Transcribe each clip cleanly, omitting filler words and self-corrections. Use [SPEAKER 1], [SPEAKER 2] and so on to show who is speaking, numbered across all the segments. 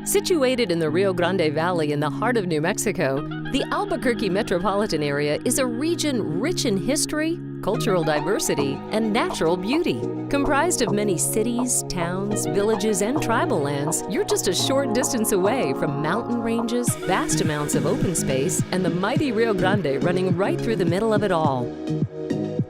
[SPEAKER 1] Situated in the Rio Grande Valley in the heart of New Mexico, the Albuquerque Metropolitan area is a region rich in history, cultural diversity, and natural beauty. Comprised of many cities, towns, villages, and tribal lands, you're just a short distance away from mountain ranges, vast amounts of open space, and the mighty Rio Grande running right through the middle of it all.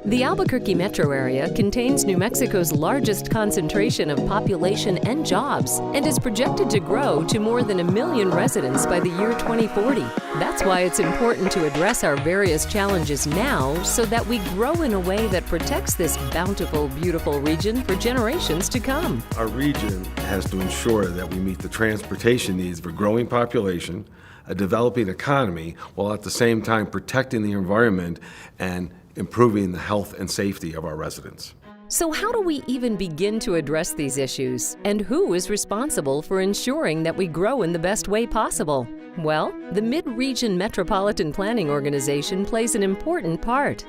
[SPEAKER 1] The Albuquerque metro area contains New Mexico's largest concentration of population and jobs and is projected to grow to more than 1 million residents by the year 2040. That's why it's important to address our various challenges now so that we grow in a way that protects this bountiful, beautiful region for generations to come.
[SPEAKER 2] Our region has to ensure that we meet the transportation needs of a growing population, a developing economy, while at the same time protecting the environment and improving the health and safety of our residents.
[SPEAKER 1] So how do we even begin to address these issues? And who is responsible for ensuring that we grow in the best way possible? Well, the Mid-Region Metropolitan Planning Organization plays an important part.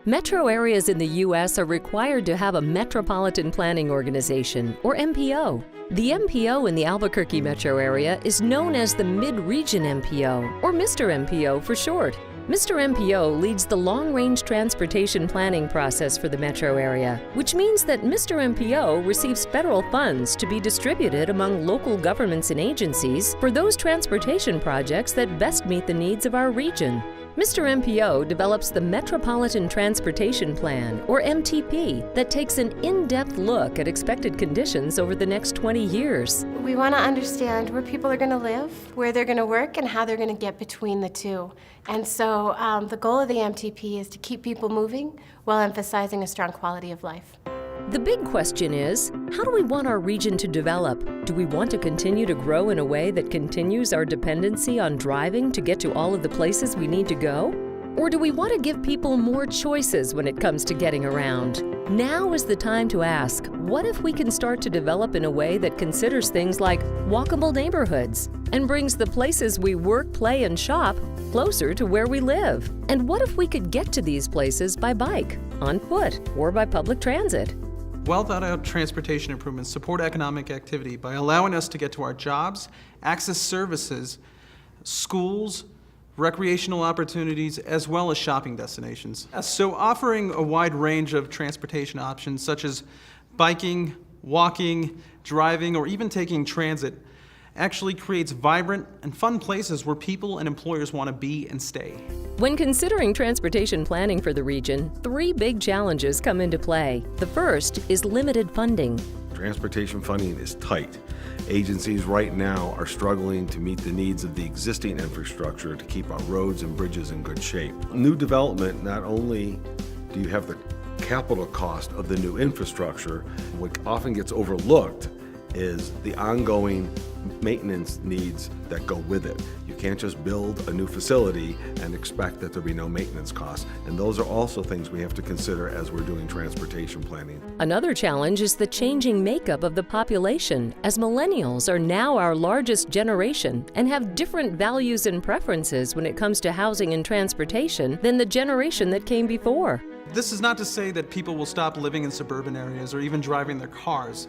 [SPEAKER 1] Metro areas in the U.S. are required to have a Metropolitan Planning Organization, or MPO. The MPO in the Albuquerque metro area is known as the Mid-Region MPO, or Mr. MPO for short. Mr. MPO leads the long-range transportation planning process for the metro area, which means that Mr. MPO receives federal funds to be distributed among local governments and agencies for those transportation projects that best meet the needs of our region. Mr. MPO develops the Metropolitan Transportation Plan, or MTP, that takes an in-depth look at expected conditions over the next 20 years.
[SPEAKER 3] We want to understand where people are going to live, where they're going to work, and how they're going to get between the two. And so the goal of the MTP is to keep people moving while emphasizing a strong quality of life.
[SPEAKER 1] The big question is, how do we want our region to develop? Do we want to continue to grow in a way that continues our dependency on driving to get to all of the places we need to go? Or do we want to give people more choices when it comes to getting around? Now is the time to ask, what if we can start to develop in a way that considers things like walkable neighborhoods and brings the places we work, play, and shop closer to where we live? And what if we could get to these places by bike, on foot, or by public transit?
[SPEAKER 4] Well-thought-out transportation improvements support economic activity by allowing us to get to our jobs, access services, schools, recreational opportunities, as well as shopping destinations. So offering a wide range of transportation options such as biking, walking, driving, or even taking transit actually creates vibrant and fun places where people and employers want to be and stay.
[SPEAKER 1] When considering transportation planning for the region, 3 big challenges come into play. The first is limited funding.
[SPEAKER 2] Transportation funding is tight. Agencies right now are struggling to meet the needs of the existing infrastructure to keep our roads and bridges in good shape. New development, not only do you have the capital cost of the new infrastructure, what often gets overlooked is the ongoing maintenance needs that go with it. You can't just build a new facility and expect that there'll be no maintenance costs. And those are also things we have to consider as we're doing transportation planning.
[SPEAKER 1] Another challenge is the changing makeup of the population, as millennials are now our largest generation and have different values and preferences when it comes to housing and transportation than the generation that came before.
[SPEAKER 4] This is not to say that people will stop living in suburban areas or even driving their cars.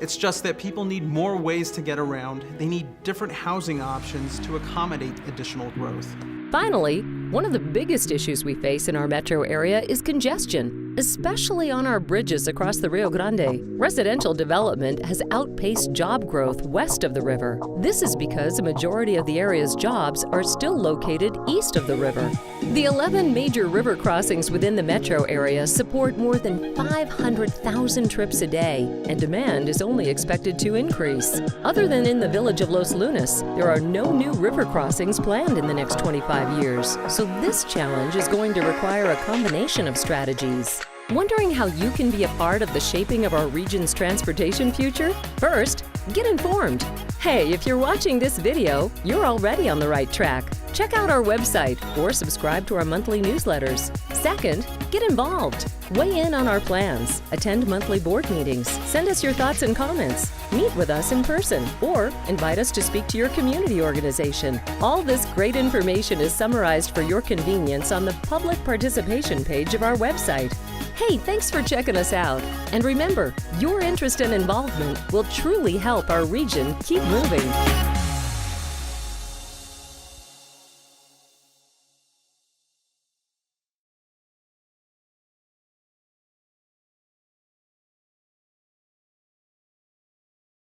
[SPEAKER 4] It's just that people need more ways to get around. They need different housing options to accommodate additional growth.
[SPEAKER 1] Finally, one of the biggest issues we face in our metro area is congestion, especially on our bridges across the Rio Grande. Residential development has outpaced job growth west of the river. This is because a majority of the area's jobs are still located east of the river. The 11 major river crossings within the metro area support more than 500,000 trips a day, and demand is only expected to increase. Other than in the village of Los Lunas, there are no new river crossings planned in the next 25 years, so this challenge is going to require a combination of strategies. Wondering how you can be a part of the shaping of our region's transportation future? First, get informed. Hey, if you're watching this video, you're already on the right track. Check out our website or subscribe to our monthly newsletters. Second, get involved. Weigh in on our plans, attend monthly board meetings, send us your thoughts and comments, meet with us in person, or invite us to speak to your community organization. All this great information is summarized for your convenience on the public participation page of our website. Hey, thanks for checking us out. And remember, your interest and involvement will truly help our region keep moving.